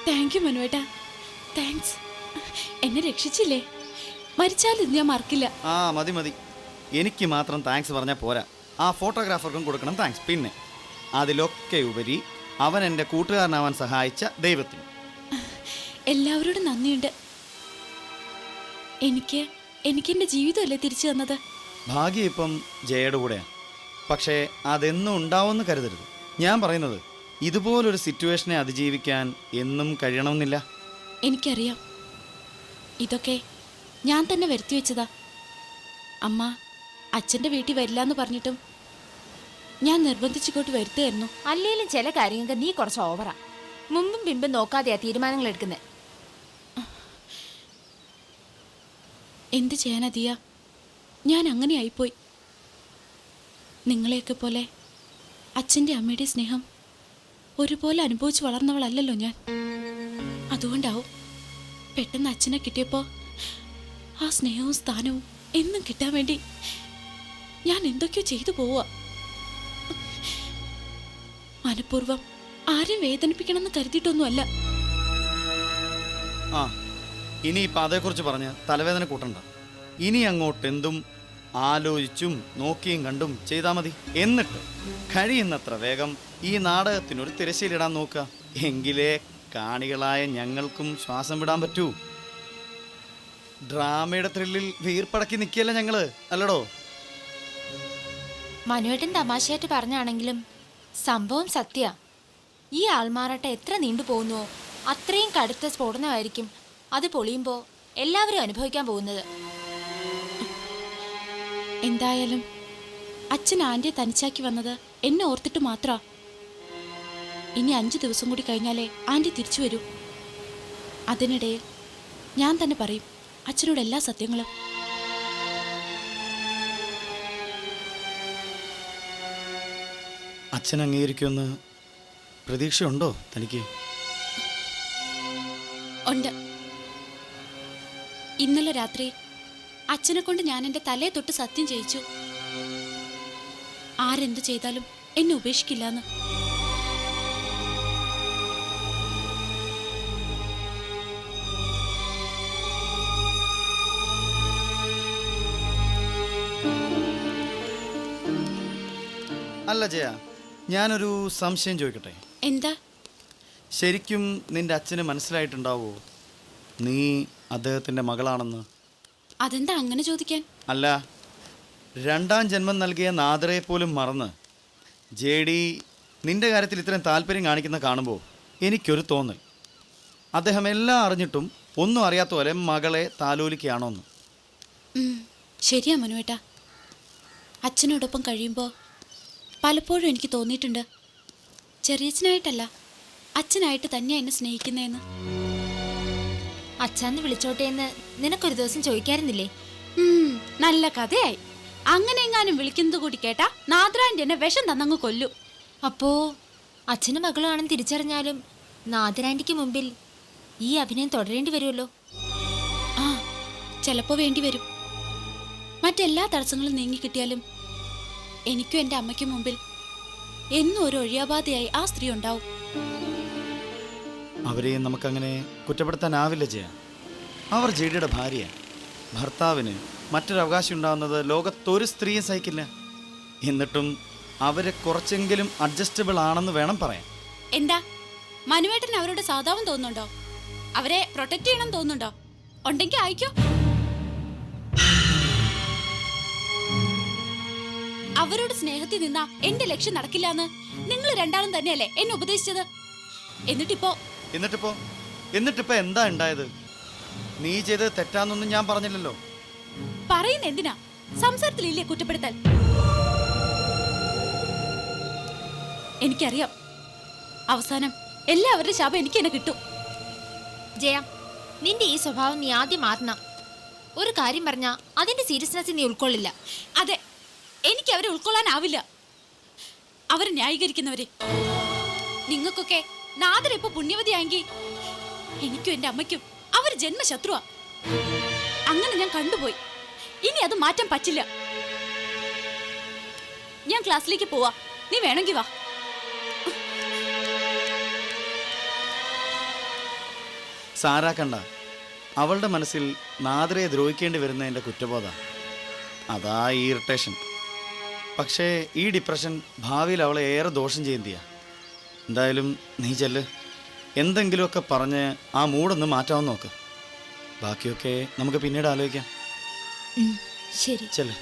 Thank you മനുവേട്ടാ, thanks. എന്നെ രക്ഷിച്ചില്ലേ? മരിച്ചാലും ഇത് ഞാൻ മറക്കില്ല. ആ മതി മതി, എനിക്ക് മാത്രം താങ്ക്സ് പറഞ്ഞാൽ പോരാ, ആ ഫോട്ടോഗ്രാഫർക്കും കൊടുക്കണം താങ്ക്സ്. പിന്നെ അതിലൊക്കെ ഉപരി അവൻ എൻ്റെ കൂട്ടുകാരനാവാൻ സഹായിച്ച ദൈവത്തിന്. എല്ലാവരോടും നന്ദിയുണ്ട്. എനിക്ക് എൻ്റെ ജീവിതമല്ലേ തിരിച്ചു തന്നത്. ഭാഗ്യം ഇപ്പം ജയയുടെ കൂടെയാണ്. പക്ഷേ അതെന്നും ഉണ്ടാവുമെന്ന് കരുതരുത്. ഞാൻ പറയുന്നത് ഇതുപോലൊരു സിറ്റുവേഷനെ അതിജീവിക്കാൻ എന്നും കഴിയണമെന്നില്ല. എനിക്കറിയാം, ഇതൊക്കെ ഞാൻ തന്നെ വരുത്തി വെച്ചതാ. അമ്മ അച്ഛൻ്റെ വീട്ടിൽ വരില്ല എന്ന് പറഞ്ഞിട്ടും ഞാൻ നിർബന്ധിച്ചിങ്ങോട്ട് വരുത്തുമായിരുന്നു. അല്ലേലും ചില കാര്യങ്ങൾക്ക് നീ കുറച്ച് ഓവറാ. മുമ്പും പിമ്പും നോക്കാതെയാ തീരുമാനങ്ങൾ എടുക്കുന്നത്. എന്ത് ചെയ്യാനാ ദിയ, ഞാൻ അങ്ങനെ ആയിപ്പോയി. നിങ്ങളെയൊക്കെ പോലെ അച്ഛൻ്റെ അമ്മയുടെ സ്നേഹം ഒരുപോലെ അനുഭവിച്ച് വളർന്നവളല്ലല്ലോ ഞാൻ. അതുകൊണ്ടാവും പെട്ടെന്ന് അച്ഛനെ കിട്ടിയപ്പോൾ ആ സ്നേഹവും സ്ഥാനവും എന്നും കിട്ടാൻ വേണ്ടി ഞാൻ എന്തൊക്കെയോ ചെയ്തു പോവുക. മനഃപൂർവ്വം ആരെയും വേദനിപ്പിക്കണമെന്ന് കരുതിയിട്ടൊന്നുമല്ല. ആ ഇനിയിപ്പോൾ അതേക്കുറിച്ച് പറഞ്ഞ് തലവേദന കൂട്ടണ്ട. ഇനി അങ്ങോട്ട് എന്തും ആലോചിച്ചും നോക്കിയും കണ്ടും ചെയ്താൽ മതി. എന്നിട്ട് കഴിയുന്നത്ര വേഗം ഈ നാടകത്തിനൊരു തിരശ്ശീലിടാൻ നോക്കുക. എങ്കിലേ കാണികളായ ഞങ്ങൾക്കും ശ്വാസം വിടാൻ പറ്റൂ. ഡ്രാമയുടെ ത്രില്ലിൽ വീർപ്പടക്കി നിൽക്കിയല്ല ഞങ്ങള്, അല്ലടോ? മനുവേട്ടൻ തമാശയായിട്ട് പറഞ്ഞാണെങ്കിലും സംഭവം സത്യ. ഈ ആൾമാറാട്ടം എത്ര നീണ്ടു പോകുന്നുവോ അത്രയും കടുത്ത സ്ഫോടനമായിരിക്കും അത് പൊളിയുമ്പോൾ എല്ലാവരും അനുഭവിക്കാൻ പോകുന്നത്. എന്തായാലും അച്ഛൻ ആൻറ്റിയെ തനിച്ചാക്കി വന്നത് എന്നെ ഓർത്തിട്ട് മാത്രാ. ഇനി 5 ദിവസം കൂടി കഴിഞ്ഞാലേ ആൻറ്റി തിരിച്ചു വരൂ. അതിനിടയിൽ ഞാൻ തന്നെ പറയും അച്ഛനോട് എല്ലാ സത്യങ്ങളും. അച്ഛൻ അംഗീകരിക്കുമെന്ന് പ്രതീക്ഷയുണ്ടോ തനിക്ക്? ഉണ്ട്. ഇന്നലെ രാത്രി അച്ഛനെ കൊണ്ട് ഞാൻ എൻ്റെ തലയെ തൊട്ട് സത്യം ചെയ്യിച്ചു, ആരെന്ത് ചെയ്താലും എന്നെ ഉപേക്ഷിക്കില്ലാന്ന്. അല്ല ജയ, ഞാനൊരു സംശയം ചോദിക്കട്ടെ? എന്താ? ശരിക്കും നിന്റെ അച്ഛന് മനസ്സിലായിട്ടുണ്ടാവോ നീ അദ്ദേഹത്തിൻ്റെ മകളാണെന്ന്? അതെന്താ അങ്ങനെ ചോദിക്കാൻ? അല്ല, 2ാം ജന്മം നൽകിയ നാദറയെ പോലും മറന്ന് JD നിന്റെ കാര്യത്തിൽ ഇത്രയും താല്പര്യം കാണിക്കുന്ന കാണുമ്പോൾ എനിക്കൊരു തോന്നൽ, അദ്ദേഹം എല്ലാം അറിഞ്ഞിട്ടും ഒന്നും അറിയാത്ത പോലെ മകളെ താലോലിക്കുകയാണോന്ന്. ശരിയാ മനുവേട്ടാ, അച്ഛനോടൊപ്പം കഴിയുമ്പോൾ പലപ്പോഴും എനിക്ക് തോന്നിയിട്ടുണ്ട് ചെറിയച്ഛനായിട്ടല്ല അച്ഛനായിട്ട് തന്നെയാണ് എന്നെ സ്നേഹിക്കുന്നതെന്ന്. അച്ഛന്ന് വിളിച്ചോട്ടെ എന്ന് നിനക്കൊരു ദിവസം ചോദിക്കാറുന്നില്ലേ? നല്ല കഥയായി. അങ്ങനെ എങ്ങാനും വിളിക്കുന്നത് കൂടി കേട്ടാ നാദ്രാൻ്റെ എന്നെ വിഷം തന്നങ്ങ് കൊല്ലു. അപ്പോ അച്ഛനും മകളും ആണെന്ന് തിരിച്ചറിഞ്ഞാലും നാദരാൻറ്റിക്ക് മുമ്പിൽ ഈ അഭിനയം തുടരേണ്ടി വരുമല്ലോ. ആ, ചിലപ്പോൾ വേണ്ടി വരും. മറ്റെല്ലാ തടസ്സങ്ങളും നീങ്ങിക്കിട്ടിയാലും എനിക്കും എൻ്റെ അമ്മയ്ക്കും മുമ്പിൽ എന്നും ഒരു ഒഴിയാബാധയായി ആ സ്ത്രീ ഉണ്ടാവും. അവരെയും നമുക്കങ്ങനെ കുറ്റപ്പെടുത്താനാവില്ല ജയ. അവർ JDയുടെ ഭാര്യ. ഭർത്താവിന് മറ്റൊരു അവകാശം ഉണ്ടാകുന്നത് ലോകത്തൊരു സ്ത്രീയും സഹിക്കില്ല. എന്നിട്ടും അവരെ കുറച്ചെങ്കിലും അഡ്ജസ്റ്റബിൾ ആണെന്ന് വേണം പറയാൻ. എന്താ മനുവേട്ടൻ അവരോട് സാധാവൻ തോന്നുന്നുണ്ടോ? അവരെ പ്രൊട്ടക്ട് ചെയ്യണം തോന്നുന്നുണ്ടോ? ഉണ്ടെങ്കിൽ അയക്കോ. അവരോട് സ്നേഹത്തിൽ നിന്നാ എന്റെ ലക്ഷ്യം നടക്കില്ല എന്ന് നിങ്ങൾ രണ്ടാളും തന്നെയല്ലേ എന്നെ ഉപദേശിച്ചത്. എന്നിട്ടിപ്പോ എന്താ ഉണ്ടായത്? നീ ചെയ്തത് തെറ്റാന്നൊന്നും ഞാൻ പറഞ്ഞില്ലല്ലോ. പറയുന്ന എന്തിനാ? സംസാരത്തിലില്ലേ കുറ്റപ്പെടുത്തൽ? എനിക്കറിയാം അവസാനം എല്ലാവരുടെ ശാപം എനിക്ക് തന്നെ കിട്ടും. ജയ, നിന്റെ ഈ സ്വഭാവം നീ ആദ്യം മാറ്റണം. ഒരു കാര്യം പറഞ്ഞാ അതിന്റെ സീരിയസ്നെസ് നീ ഉൾക്കൊള്ളില്ല. അതെ, എനിക്ക് അവരെ ഉൾക്കൊള്ളാനാവില്ല. അവരെ ന്യായീകരിക്കുന്നവരെ. നിങ്ങൾക്കൊക്കെ നാദര ഇപ്പൊ പുണ്യവതിയായെങ്കിൽ എനിക്കും എന്റെ അമ്മയ്ക്കും അവർ ജന്മശത്രുവാ. അങ്ങനെ ഞാൻ കണ്ടുപോയി. ഇനി അത് മാറ്റാൻ പറ്റില്ല. ഞാൻ ക്ലാസ്സിലേക്ക് പോവാ, നീ വേണമെങ്കിൽ വാ. സാരാക്കണ്ട. അവളുടെ മനസ്സിൽ നാദരയെ ദ്രോഹിക്കേണ്ടി വരുന്നതിൻ്റെ കുറ്റബോധ. അതാ ഈ ഇറിറ്റേഷൻ. പക്ഷേ ഈ ഡിപ്രഷൻ ഭാവിയിൽ അവളെ ഏറെ ദോഷം ചെയ്യുന്നതിയാ. എന്തായാലും നീ ചെല്ല്, എന്തെങ്കിലുമൊക്കെ പറഞ്ഞ് ആ മൂടൊന്ന് മാറ്റാമെന്ന് നോക്ക്. ബാക്കിയൊക്കെ നമുക്ക് പിന്നീട് ആലോചിക്കാം. ശരി. ചെല്ല്.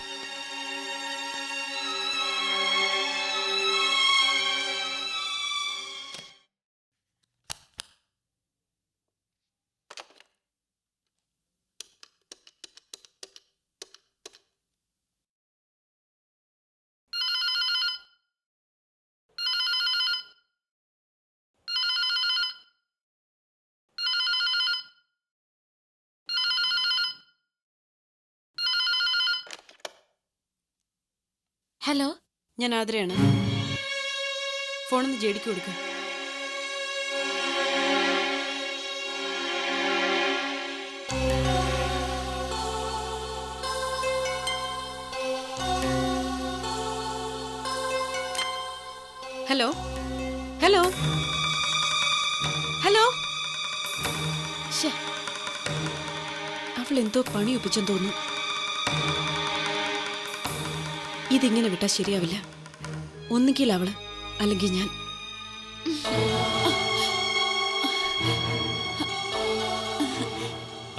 ഹലോ, ഞാൻ ആതിരയാണ്. ഫോണൊന്ന് ജെഡിക്ക് കൊടുക്ക. Hello hello hello. അവൾ എന്തോ പണി ഒപ്പിച്ചെന്ന് തോന്നുന്നു. ഇതിങ്ങനെ വിട്ടാൽ ശരിയാവില്ല. ഒന്നുകിൽ അവള്, അല്ലെങ്കിൽ ഞാൻ.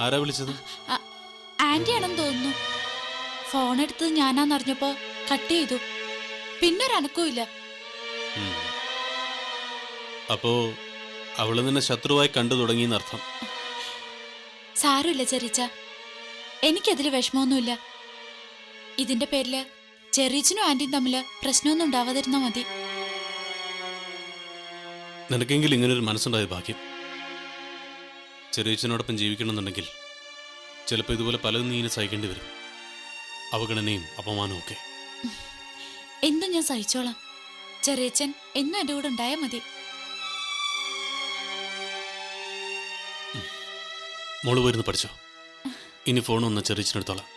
ആരാ വിളിച്ചത്? ആന്റി ആണെന്ന് തോന്നുന്നു. ഫോൺ എടുത്തത് ഞാനാന്നറിഞ്ഞപ്പോ കട്ട് ചെയ്തു. പിന്നെ ഒരു അനക്കവും ഇല്ല. അപ്പോ അവള് നിന്നെ ശത്രുവായി കണ്ടു തുടങ്ങിയെന്നർത്ഥം. സാരമില്ല ചെറിച്ച, എനിക്കതിൽ വിഷമമൊന്നുമില്ല. ഇതിന്റെ പേരില് ചെറിയച്ചനും ആന്റിയും തമ്മില് പ്രശ്നമൊന്നും ഉണ്ടാവാതിരുന്നാ മതി. നിനക്കെങ്കിലും ഇങ്ങനൊരു മനസ്സുണ്ടായ ഭാഗ്യം. ചെറിയച്ചനോടൊപ്പം ജീവിക്കണമെന്നുണ്ടെങ്കിൽ ചിലപ്പോൾ ഇതുപോലെ പലതും നീ ഇനി സഹിക്കേണ്ടി വരും. അവഗണനയും അപമാനവും ഒക്കെ. എന്തും ഞാൻ സഹിച്ചോളാം. ചെറിയച്ചൻ എന്നും എൻ്റെ കൂടെ ഉണ്ടായാൽ മതി. മോള് പോയിരുന്ന് പഠിച്ചോ. ഇനി ഫോണൊന്ന് ചെറിയച്ചനെടുത്തോളാം.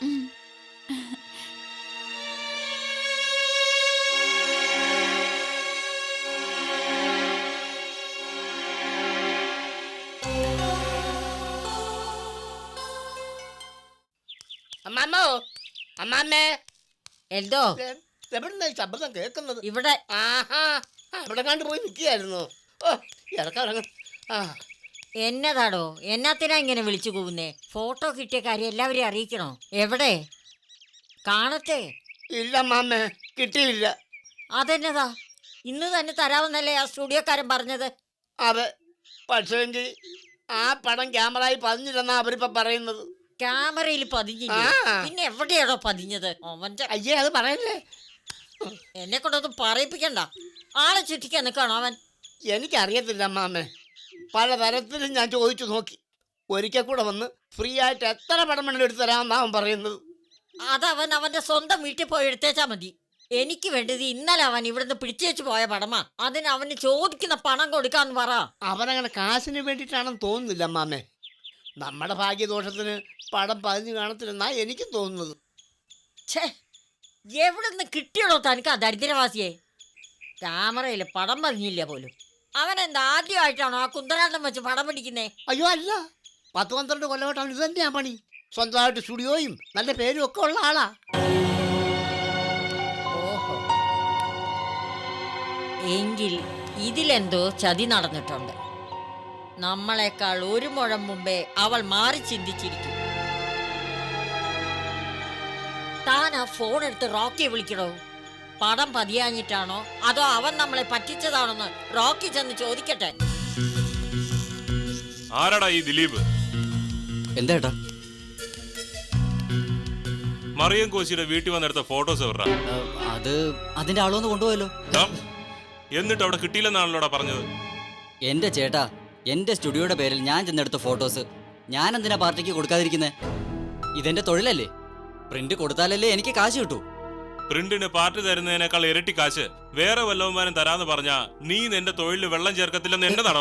അമ്മാമ്മോ, അമ്മാമ്മേ, എന്തോ എവിടുന്ന ശബ്ദം കേൾക്കുന്നത്? ഇവിടെ ആഹാ, അവിടെ കണ്ടു പോയി നിൽക്കുകയായിരുന്നു. ഓ, ഇറക്കാം. ആ, എന്നതാടോ, എന്നാത്തിനാ ഇങ്ങനെ വിളിച്ചു കൂവുന്നേ? ഫോട്ടോ കിട്ടിയ കാര്യം എല്ലാവരെയും അറിയിക്കണോ? എവിടെ കാണട്ടെ? ഇല്ല അമ്മാമ്മേ, കിട്ടിയില്ല. അതെന്നതാ, ഇന്ന് തന്നെ തരാമെന്നല്ലേ ആ സ്റ്റുഡിയോക്കാരൻ പറഞ്ഞത്? അതെ, പക്ഷേങ്കിൽ ആ പടം ക്യാമറയിൽ പതിഞ്ഞില്ലെന്നാ അവരിപ്പോ പറയുന്നത്. ക്യാമറയിൽ പതിഞ്ഞില്ല, പിന്നെ എവിടെയാണോ പതിഞ്ഞത്? അവന്റെ അയ്യേ, അത് പറയല്ലേ. എന്നെ കൊണ്ടൊന്നും പറയിപ്പിക്കണ്ട. ആളെ ചുറ്റിക്കാൻ നിൽക്കണോ അവൻ? എനിക്കറിയത്തില്ല അമ്മാമ്മേ, പലതരത്തിലും ഞാൻ ചോദിച്ചു നോക്കി. ഒരിക്കൽ കൂടെ വന്ന് ഫ്രീ ആയിട്ട് എത്ര പടം വേണമെങ്കിലും എടുത്ത് തരാമെന്നാ അവൻ പറയുന്നത്. അതവൻ അവന്റെ സ്വന്തം വീട്ടിൽ പോയി എടുത്തേച്ചാ മതി. എനിക്ക് വേണ്ടത് ഇന്നലെ അവൻ ഇവിടുന്ന് പിടിച്ചു വെച്ച് പോയ പടമാ. അതിന് അവന് ചോദിക്കുന്ന പണം കൊടുക്കാന്ന് പറ. അവനങ്ങനെ കാശിന് വേണ്ടിയിട്ടാണെന്ന് തോന്നുന്നില്ല അമ്മാമ്മേ. നമ്മുടെ ഭാഗ്യദോഷത്തിന് പടം പതിഞ്ഞു കാണത്തില്ലെന്നാ എനിക്കും തോന്നുന്നത്. ഛേ, എവിടുന്ന് കിട്ടിയടോ തനിക്ക് ആ ദരിദ്രവാസിയെ? ക്യാമറയിൽ പടം പതിഞ്ഞില്ല പോലും. അവൻ എന്താ ആദ്യമായിട്ടാണോ ആ കുന്തരാണ്ടം വെച്ച് പടം പിടിക്കുന്നേ? അയ്യോ അല്ല, 10-12 കൊല്ലമായിട്ടാണ് ഇത് തന്നെയാ പണി. സ്വന്തമായിട്ട് സ്റ്റുഡിയോയും നല്ല പേരും ഒക്കെ ഉള്ള ആളാ. ഓഹോ, എങ്കിൽ ഇതിലെന്തോ ചതി നടന്നിട്ടുണ്ട്. നമ്മളെക്കാൾ ഒരു മുഴം മുമ്പേ അവൾ മാറി ചിന്തിച്ചിരിക്കും. താൻ ആ ഫോൺ എടുത്ത് റോക്കിയെ വിളിക്കണോ? പടം പതിയാഞ്ഞിട്ടാണോ അതോ അവൻ നമ്മളെ പറ്റിച്ചതാണെന്ന് റോക്കി ചെന്ന് ചോദിക്കട്ടെ. ആരാടാ ഈ ദിലീപ്? എന്താ മറിയം കോശിയുടെ വീട്ടിൽ വന്നെടുത്ത ഫോട്ടോസ് എവറാ? അത് അതിന്റെ ആളൊന്ന് കൊണ്ടുപോയല്ലോ. എന്നിട്ട് അവിടെ കിട്ടിയില്ലെന്നാണല്ലോടാ പറഞ്ഞത്. എന്റെ ചേട്ടാ, എന്റെ സ്റ്റുഡിയോയുടെ പേരിൽ ഞാൻ ചെന്നെടുത്ത ഫോട്ടോസ് ഞാൻ എന്തിനാ പാർട്ടിക്ക് കൊടുക്കാതിരിക്കുന്നേ? ഇതെന്റെ തൊഴിലല്ലേ. പ്രിന്റ് കൊടുത്താലല്ലേ എനിക്ക് കാശ് കിട്ടൂ. പ്രിന്റിന് പാർട്ടി തരുന്നതിനേക്കാൾ ഇരട്ടി കാശ് വേറെ വല്ലവന്മാരും തരാന്ന് പറഞ്ഞാ നീ നിന്റെ തൊഴിലിൽ വെള്ളം ചേർക്കത്തില്ലെന്ന് എന്റെ നട.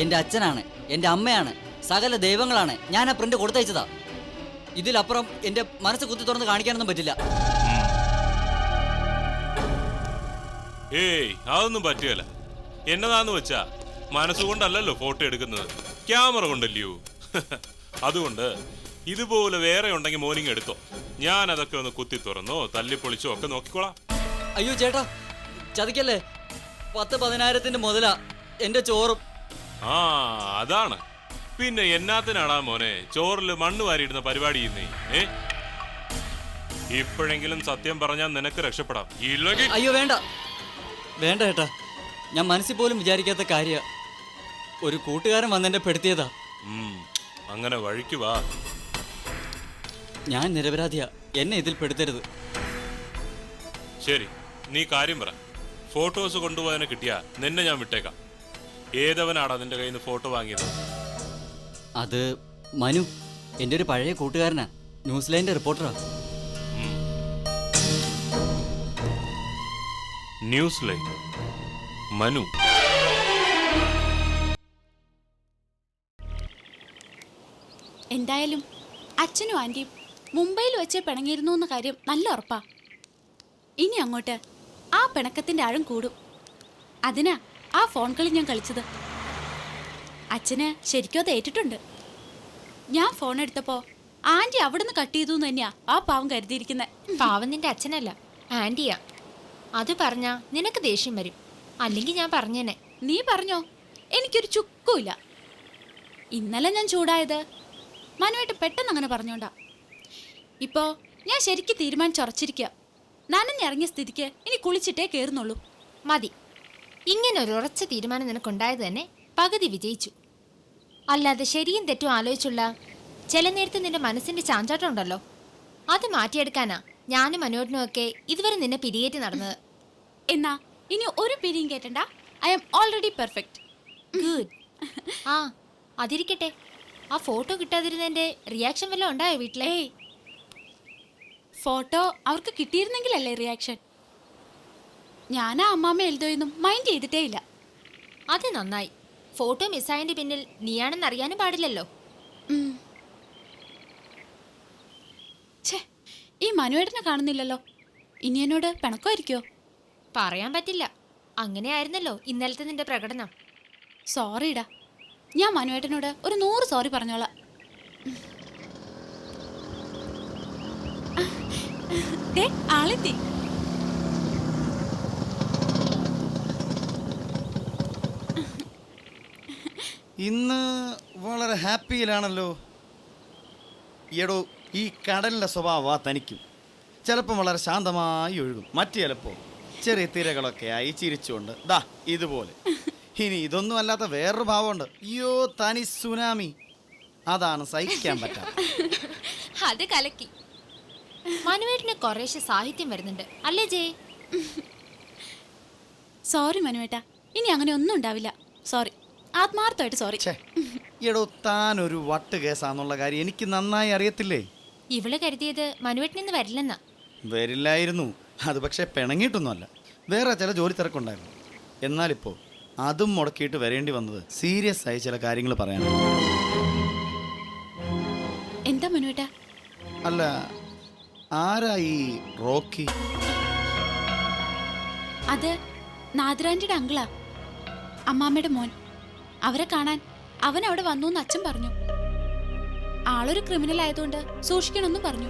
എന്റെ അച്ഛനാണ്, എന്റെ അമ്മയാണ്, സകല ദൈവങ്ങളാണ് ഞാൻ ആ പ്രിന്റ് കൊടുത്തയച്ചതാ. ഇതിലപ്പുറം എന്റെ മനസ്സ് കുത്തി തുറന്ന് കാണിക്കാനൊന്നും പറ്റില്ല. ഏയ്, അതൊന്നും പറ്റുകയല്ല. എന്നതാന്ന് വെച്ചാ മനസ്സുകൊണ്ടല്ലോ ഫോട്ടോ എടുക്കുന്നത്. ക്യാമറ കൊണ്ടല്ലയോ. അതുകൊണ്ട് ഇതുപോലെ വേറെ ഉണ്ടെങ്കിൽ മോർണിംഗ് എടുത്തോ. ഞാൻ അതൊക്കെ ഒന്ന് കുത്തി തുറന്നോ തല്ലിപ്പൊളിച്ചോ ഒക്കെ നോക്കിക്കോളാം. അയ്യോ ചേട്ടാ, ചതിക്കല്ലേ. 10,000-10,000 മുതലാ എന്റെ ചോറും. ആ അതാണ്. പിന്നെ എന്നാത്തിനാടാ മോനെ ചോറിൽ മണ്ണ് വാരിയിടുന്ന പരിപാടി ചെയ്യുന്നേ? ഇപ്പോഴെങ്കിലും സത്യം പറഞ്ഞാൽ നിനക്ക് രക്ഷപ്പെടാം. ഇല്ലെങ്കിൽ അയ്യോ വേണ്ട വേണ്ട ചേട്ടാ, ഞാൻ മനസ്സിൽ പോലും വിചാരിക്കാത്ത കാര്യ. ഒരു കൂട്ടുകാരൻ വന്നെന്നെ പെടുത്തിയതാ. അങ്ങനെ വഴിക്ക് വാ. ഞാൻ നിരപരാധിയാ, എന്നെ ഇതിൽ പെടുത്തരുത്. ശരി, നീ കാര്യം പറ. ഫോട്ടോസ് കൊണ്ടുപോയതിനെ കിട്ടിയാ നിന്നെ ഞാൻ വിട്ടേക്കാം. ഏതവനാടാ നിന്റെ കയ്യിൽ നിന്ന് ഫോട്ടോ വാങ്ങിയത്? അത് മനു, എൻ്റെ ഒരു പഴയ കൂട്ടുകാരനാ, ന്യൂസിലാൻഡ് റിപ്പോർട്ടറാ. News line Manu. എന്തായാലും അച്ഛനും ആൻറ്റിയും മുംബൈയിൽ വെച്ച് പിണങ്ങിയിരുന്നു എന്ന കാര്യം നല്ല ഉറപ്പാ. ഇനി അങ്ങോട്ട് ആ പിണക്കത്തിന്റെ ആഴം കൂടും. അതിനാ ആ ഫോൺ കളി ഞാൻ കളിച്ചത്. അച്ഛന് ശരിക്കും അത് ഏറ്റിട്ടുണ്ട്. ഞാൻ ഫോൺ എടുത്തപ്പോ ആൻറ്റി അവിടുന്ന് കട്ട് ചെയ്തു എന്ന് തന്നെയാ ആ പാവം കരുതിയിരിക്കുന്നത്. പാവം നിന്റെ അച്ഛനല്ല, ആന്റിയാ. അത് പറഞ്ഞാ നിനക്ക് ദേഷ്യം വരും. അല്ലെങ്കിൽ ഞാൻ പറഞ്ഞേനെ. നീ പറഞ്ഞോ, എനിക്കൊരു ചുക്കുമില്ല. ഇന്നലെ ഞാൻ ചൂടായത് മനുവായിട്ട് പെട്ടെന്ന് അങ്ങനെ പറഞ്ഞോണ്ടാ. ഇപ്പോ ഞാൻ ശരിക്കും തീരുമാനിച്ചുറച്ചിരിക്കുക. നനഞ്ഞിറങ്ങിയ സ്ഥിതിക്ക് ഇനി കുളിച്ചിട്ടേ കയറുന്നുള്ളൂ. മതി, ഇങ്ങനെ ഒരു ഉറച്ച തീരുമാനം നിനക്കുണ്ടായത് തന്നെ പകുതി വിജയിച്ചു. അല്ലാതെ ശരിയും തെറ്റും ആലോചിച്ചുള്ള ചില നേരത്ത് നിന്റെ മനസ്സിന്റെ ചാഞ്ചാട്ടം ഉണ്ടല്ലോ, അത് മാറ്റിയെടുക്കാനാ ഞാനും മനോജനും ഒക്കെ ഇതുവരെ നിന്നെ പിരിയേറ്റ് നടന്നത്. എന്നാ ഇനി ഒരു പിരിയും കേട്ടണ്ട. I am already perfect. Good. ആ അതിരിക്കട്ടെ, ആ ഫോട്ടോ കിട്ടാതിരുന്നതിന്റെ റിയാക്ഷൻ വല്ലതും ഉണ്ടായോ വീട്ടിലെ? ഫോട്ടോ അവർക്ക് കിട്ടിയിരുന്നെങ്കിലല്ലേ റിയാക്ഷൻ. ഞാനാ അമ്മാമ്മ എഴുതുമെന്നും മൈൻഡ് ചെയ്തിട്ടേ ഇല്ല. അത് നന്നായി. ഫോട്ടോ മിസ്സായതിന്റെ പിന്നിൽ നീയാണെന്ന് അറിയാനും പാടില്ലല്ലോ. ഛേ, ഈ മനുവേട്ടനെ കാണുന്നില്ലല്ലോ. ഇനി എന്നോട് പിണക്കമായിരിക്കോ? പറയാൻ പറ്റില്ല. അങ്ങനെയായിരുന്നല്ലോ ഇന്നലത്തെ നിന്റെ പ്രകടനം. സോറിടാ, ഞാൻ മനുവേട്ടനോട് ഒരു 100 സോറി പറഞ്ഞോളാം. ആളെത്തി. ഇന്ന് വളരെ ഹാപ്പിയിലാണല്ലോ. എടോ, ഈ കടലിൻ്റെ സ്വഭാവ തനിക്കും. ചിലപ്പം വളരെ ശാന്തമായി ഒഴുകും, മറ്റു ചിലപ്പോൾ ചെറിയ തിരകളൊക്കെ ആയി ചിരിച്ചുകൊണ്ട് ദാ ഇതുപോലെ. ഇനി ഇതൊന്നും അല്ലാത്ത വേറൊരു ഭാവമുണ്ട്. അയ്യോ, തനി സുനാമി. അതാണ് സഹിക്കാൻ പറ്റാത്ത. അത് കലക്കി. മനുവേട്ടിന് കുറേശ്ശെ സാഹിത്യം വരുന്നുണ്ട് അല്ലേ ജയ്? സോറി മനുവേട്ടാ, ഇനി അങ്ങനെ ഒന്നും ഉണ്ടാവില്ല. സോറി, ആത്മാർത്ഥമായിട്ട് സോറി. എടോ, താനൊരു വട്ട് കേസാന്നുള്ള കാര്യം എനിക്ക് നന്നായി അറിയത്തില്ലേ? ഇവള് കരുതിയത് മനുവേട്ടിനിന്ന് വരില്ലെന്നാ. വരില്ലായിരുന്നു. അത് പക്ഷേ പിണങ്ങിയിട്ടൊന്നുമല്ല, വേറെ ചില ജോലി തിരക്കുണ്ടായിരുന്നു. എന്നാലിപ്പോൾ അതും മുടക്കിയിട്ട് വരേണ്ടി വന്നത് സീരിയസ് ആയി ചില കാര്യങ്ങൾ പറയാനാണ്. എന്താ മനുവേട്ടാ? അല്ല, ആരാ ഈ റോക്കി? അത് നാദരാൻ്റെ അങ്കിളാ, അമ്മാമ്മയുടെ മോൻ. അവരെ കാണാൻ അവൻ അവിടെ വന്നു എന്ന് അച്ഛൻ പറഞ്ഞു. ആളൊരു ക്രിമിനൽ ആയതുകൊണ്ട് സൂക്ഷിക്കണമെന്നും പറഞ്ഞു.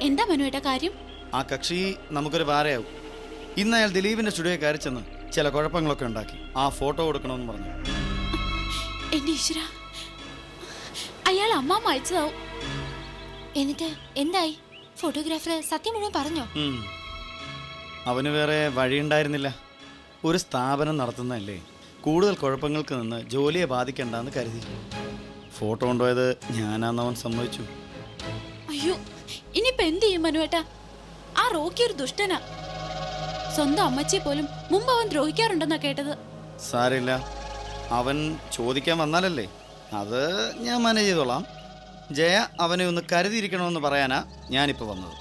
എന്താ മനുവേട്ട കാര്യം? ആ കക്ഷി നമുക്കൊരു ഭാരയാവും. ഇന്ന് അയാൾ ദിലീപിന്റെ സ്റ്റുഡിയോ കയറി ചെന്ന് ചില കുഴപ്പങ്ങളൊക്കെ ഉണ്ടാക്കി. ആ ഫോട്ടോ കൊടുക്കണമെന്ന് പറഞ്ഞു. എന്റെ ഈശ്വര, അയാൾ അമ്മാമ്മ അയച്ചതാവും. എന്നിട്ട് എന്തായി? ഫോട്ടോഗ്രാഫർ സത്യം മുഴുവൻ പറഞ്ഞോ? അവന് വേറെ വഴിയുണ്ടായിരുന്നില്ല. ഒരു സ്ഥാപനം നടത്തുന്നതല്ലേ, കൂടുതൽ കുഴപ്പങ്ങൾക്ക് നിന്ന് ജോലിയെ ബാധിക്കണ്ടെന്ന് കരുതി ഫോട്ടോ കൊണ്ടുപോയത് ഞാനാന്ന് അവൻ സമ്മതിച്ചു. അയ്യോ, ഇനിയിപ്പോ എന്ത് ചെയ്യും മനുവേട്ട? ആ റോക്കി ഒരു ദുഷ്ടനാ. സ്വന്തം അമ്മച്ചിയെ പോലും മുമ്പ് അവൻ ദ്രോഹിക്കാറുണ്ടെന്നാ കേട്ടത്. സാരില്ല, അവൻ ചോദിക്കാൻ വന്നാലല്ലേ, അത് ഞാൻ മാനേജ് ചെയ്തോളാം. ജയ അവനെ ഒന്ന് കരുതിയിരിക്കണമെന്ന് പറയാനാ ഞാനിപ്പോൾ വന്നത്.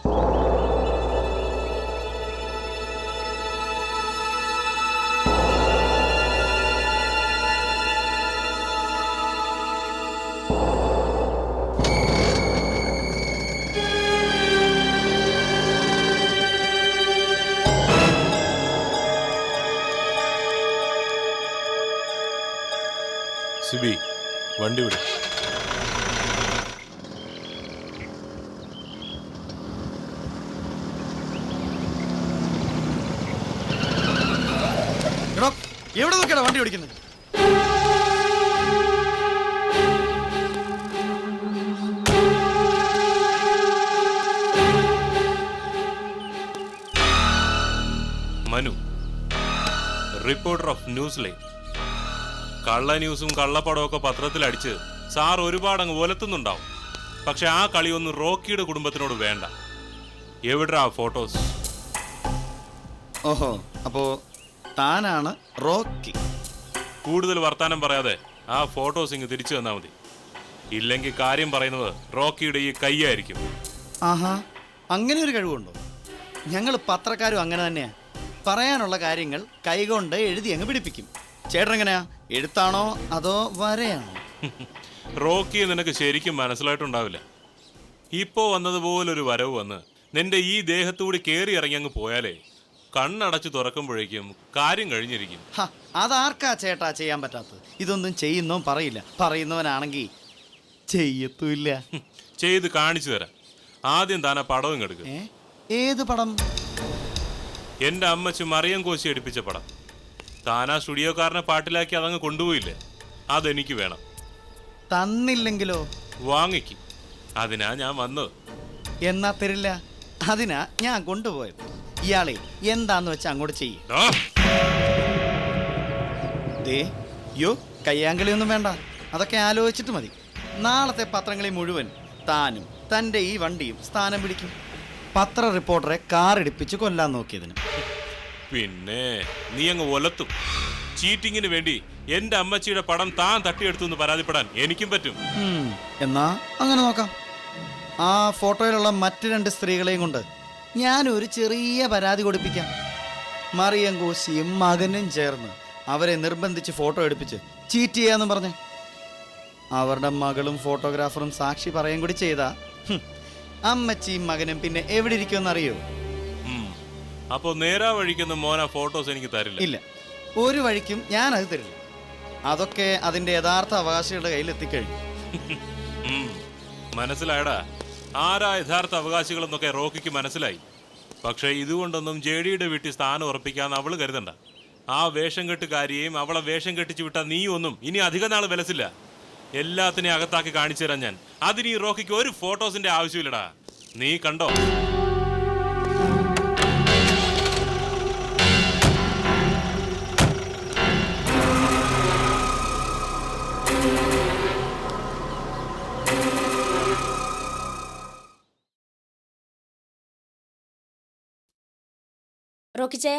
സിബി, വണ്ടി വിടും. എടോ എവിടെ നോക്കിയാ വണ്ടി ഓടിക്കുന്നത്? Manu, reporter of news line. കള്ള ന്യൂസും കള്ളപ്പടവും ഒക്കെ പത്രത്തിൽ അടിച്ച് സാർ ഒരുപാട് അങ്ങ് ഒലത്തുന്നുണ്ടാവും. പക്ഷെ ആ കളിയൊന്നും റോക്കിയുടെ കുടുംബത്തിനോട് വേണ്ട. എവിടാ ഫോട്ടോസ്? ഓഹോ, അപ്പോ താനാണ് റോക്കി. കൂടുതൽ വർത്താനം പറയാതെ ആ ഫോട്ടോസ് ഇങ്ങ് തിരിച്ചു തന്നാൽ മതി. ഇല്ലെങ്കിൽ കാര്യം പറയുന്നത് റോക്കിയുടെ ഈ കൈയായിരിക്കും. ആഹാ, അങ്ങനെ ഒരു കഴിവുണ്ടോ? ഞങ്ങൾ പത്രക്കാരും അങ്ങനെ തന്നെയാ. പറയാനുള്ള കാര്യങ്ങൾ കൈകൊണ്ട് എഴുതി അങ്ങ് പിടിപ്പിക്കും. ചേട്ടൻ എങ്ങനെയാ, എഴുത്താണോ അതോ വരയാണോ? റോക്കി നിനക്ക് ശരിക്കും മനസ്സിലായിട്ടുണ്ടാവില്ല. ഇപ്പോ വന്നതുപോലൊരു വരവ് വന്ന് നിന്റെ ഈ ദേഹത്തൂടി കയറി ഇറങ്ങി അങ്ങ് പോയാലേ കണ്ണടച്ച് തുറക്കുമ്പോഴേക്കും കാര്യം കഴിഞ്ഞിരിക്കും. അതാർക്കാ ചേട്ടാ ചെയ്യാൻ പറ്റാത്തത്? ഇതൊന്നും ചെയ്യുന്നോ പറയില്ല, പറയുന്നവനാണെങ്കിൽ ചെയ്യത്തുമില്ല. ചെയ്ത് കാണിച്ചു തരാം. ആദ്യം താൻ ആ പടവും എടുക്കുക. ഏത് പടം? എന്റെ അമ്മച്ചി മറിയം കോശി എടുപ്പിച്ച പടം. താനാ സ്റ്റുഡിയോക്കാരനെ പാട്ടിലാക്കി അതങ്ങ് കൊണ്ടുപോയില്ലേ, അതെനിക്ക് വേണം. തന്നില്ലെങ്കിലോ? വാങ്ങിക്കും. അതിനാ ഞാൻ വന്നത്. എന്നാ തരില്ല, അതിനാ ഞാൻ കൊണ്ടുപോയത്. ഇയാളെ എന്താന്ന് വെച്ചാ അങ്ങോട്ട് ചെയ്യും. യോ കയ്യാങ്കളിയൊന്നും വേണ്ട, അതൊക്കെ ആലോചിച്ചിട്ട് മതി. നാളത്തെ പത്രങ്ങളിൽ മുഴുവൻ താനും തൻ്റെ ഈ വണ്ടിയും സ്ഥാനം പിടിക്കും. പത്ര റിപ്പോർട്ടറെ കാറിടിപ്പിച്ച് കൊല്ലാൻ നോക്കിയതിന്. പിന്നെ നീ അങ്ങ് ഒലത്തും. ചീറ്റിങ്ങിന് വേണ്ടി എന്റെ അമ്മച്ചിയുടെ പടം താൻ തട്ടിയെടുത്തു എന്ന് പരാതിപ്പെടാൻ എനിക്കും പറ്റും. എന്നാ അങ്ങനെ നോക്കാം. ആ ഫോട്ടോയിലുള്ള മറ്റു 2 സ്ത്രീകളെയും കൊണ്ട് ഞാനൊരു ചെറിയ പരാതി കൊടുപ്പിക്കാം. മറിയം കോശിയും മകനും ചേർന്ന് അവരെ നിർബന്ധിച്ച് ഫോട്ടോ എടുപ്പിച്ച് ചീറ്റ് ചെയ്യാന്ന് പറഞ്ഞ് അവരുടെ മകളും ഫോട്ടോഗ്രാഫറും സാക്ഷി പറയുകയും കൂടി ചെയ്താ അമ്മച്ചിയും മകനും പിന്നെ എവിടെ ഇരിക്കുമെന്ന് അറിയോ? അപ്പോ നേരാ വഴിക്കൊന്നും മോന ഫോട്ടോസ് എനിക്ക് തരില്ല. ഇല്ല, ഒരു വഴിക്കും ഞാനത് തരില്ല. അതൊക്കെ അതിന്റെ യഥാർത്ഥ അവകാശികളുടെ കയ്യിൽ എത്തിക്കഴിഞ്ഞു. മനസ്സിലായടാ, ആരാ യഥാർത്ഥ അവകാശികളെന്നൊക്കെ റോക്കിക്ക് മനസ്സിലായി. പക്ഷെ ഇതുകൊണ്ടൊന്നും ജെഡിയുടെ വീട്ടിൽ സ്ഥാനം ഉറപ്പിക്കാന്ന് അവള് കരുതണ്ട. ആ വേഷം കെട്ടുകാരിയെയും അവളെ വേഷം കെട്ടിച്ചു വിട്ട നീ ഒന്നും ഇനി അധിക നാൾ വിലസില്ല. എല്ലാത്തിനെയും അകത്താക്കി കാണിച്ചു തരാൻ ഞാൻ. അതിന് ഈ റോക്കിക്ക് ഒരു ഫോട്ടോസിന്റെ ആവശ്യമില്ലടാ. നീ കണ്ടോ? റോക്കിച്ചയ,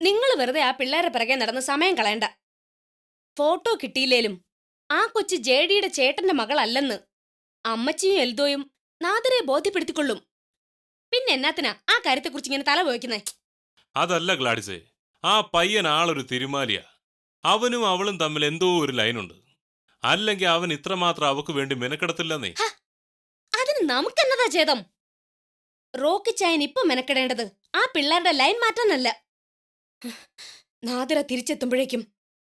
നിങ്ങൾ വെറുതെ ആ പിള്ളേരെ പിറകെ നടന്ന് സമയം കളയണ്ട. ഫോട്ടോ കിട്ടിയില്ലേലും ആ കൊച്ചു ജെഡിയുടെ ചേട്ടന്റെ മകളല്ലെന്ന് അമ്മച്ചിയും എൽദോയും നാദരെ ബോധ്യപ്പെടുത്തിക്കൊള്ളും. പിന്നെ എന്നാത്തിനാ ആ കാര്യത്തെക്കുറിച്ച് ഇങ്ങനെ തല പോയിക്കുന്നേ? അതല്ല ഗ്ലാഡിസേ, ആ പയ്യൻ ആളൊരു തിരുമാലിയാ. അവനും അവളും തമ്മിൽ എന്തോ ഒരു ലൈനുണ്ട്. അല്ലെങ്കിൽ അവൻ ഇത്രമാത്രം അവക്ക് വേണ്ടി മെനക്കെടത്തില്ലെന്നേ. അതിന് നമുക്കെന്നതാ ചേതം? റോക്കിച്ചായൻ ഇപ്പൊ മെനക്കെടേണ്ടത് ആ പിള്ളേരുടെ ലൈൻ മാറ്റാനല്ല. നാദിറ തിരിച്ചെത്തുമ്പോഴേക്കും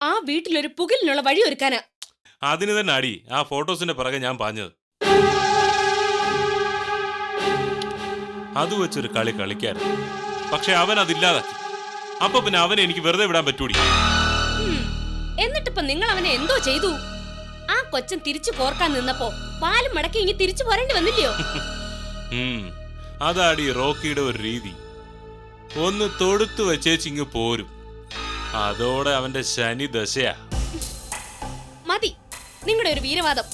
ആ വീട്ടിലൊരു പുകലിനുള്ള വഴി ഒരുക്കാനാ. അതിന് തന്നെ അടി ആ ഫോട്ടോസിന്റെ പിറകെ ഞാൻ പാഞ്ഞത്. അത് വെച്ചൊരു കളി കളിക്കായിരുന്നു. പക്ഷെ അവൻ അതില്ലാതാക്കി. അപ്പൊ പിന്നെ അവനെ എനിക്ക് വെറുതെ വിടാൻ പറ്റൂടി. എന്നിട്ടിപ്പൊ നിങ്ങൾ അവനെ എന്തോ ചെയ്തു? ആ കൊച്ചൻ തിരിച്ചു കോർക്കാൻ നിന്നപ്പോ പാലും മടക്കി ഇനി തിരിച്ചു പോരേണ്ടി വന്നില്ലയോ? അതാടി റോക്കിയുടെ ഒരു രീതി. ഒന്ന് തൊടുത്തു വെച്ചേച്ചിങ്ങ് പോരും. അതോടെ അവന്റെ ശനി ദശയാ. മതി നിങ്ങളുടെ ഒരു വീരവാദം.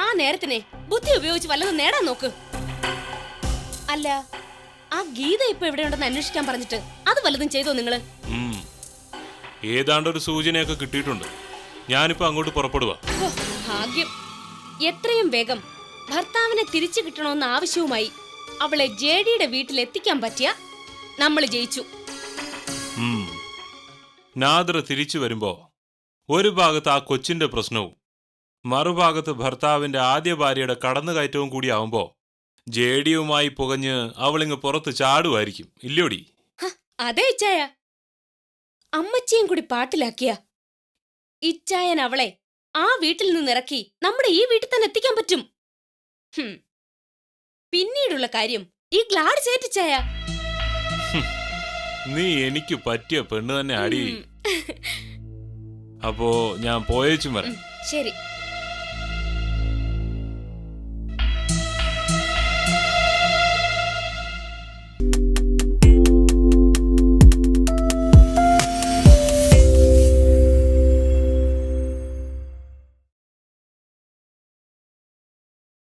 ആ നേരത്തിനെ ബുദ്ധി ഉപയോഗിച്ച് വല്ലതും നേടാൻ നോക്ക്. അല്ല, ആ ഗീത ഇപ്പൊ എവിടെയുണ്ടെന്ന് അന്വേഷിക്കാൻ പറഞ്ഞിട്ട് അത് വല്ലതും ചെയ്തോ നിങ്ങള്? ഏതാണ്ടൊരു സൂചനയൊക്കെ കിട്ടിയിട്ടുണ്ട്. ഞാനിപ്പോ അങ്ങോട്ട് പുറപ്പെടുവാ. ഭാഗ്യം. എത്രയും വേഗം ഭർത്താവിനെ തിരിച്ചു കിട്ടണമെന്ന ആവശ്യവുമായി അവളെ ജെഡിയുടെ വീട്ടിൽ എത്തിക്കാൻ പറ്റിയ നമ്മൾ ജയിച്ചു. നാദർ തിരിച്ചു വരുമ്പോ ഒരു ഭാഗത്ത് ആ കൊച്ചിന്റെ പ്രശ്നവും മറുഭാഗത്ത് ഭർത്താവിന്റെ ആദ്യ ഭാര്യയുടെ കടന്നുകയറ്റവും കൂടിയാവുമ്പോ ജെഡിയുമായി പുകഞ്ഞ് അവളിങ്ങ് പുറത്ത് ചാടുമായിരിക്കും. ഇല്ലോടി? അതെ ഇച്ചായ, അമ്മച്ചിയും കൂടി പാട്ടിലാക്കിയ ഇച്ചായൻ അവളെ ആ വീട്ടിൽ നിന്നിറക്കി നമ്മുടെ ഈ വീട്ടിൽ തന്നെ എത്തിക്കാൻ പറ്റും. പിന്നീടുള്ള കാര്യം ഈ ഗ്ലാഡ്സ് ഏറ്റിച്ചായ. നീ എനിക്ക് പറ്റിയ പെണ്ണ് തന്നെ അടി. അപ്പോ ഞാൻ പോയേച്ചും വരാം. ശരി.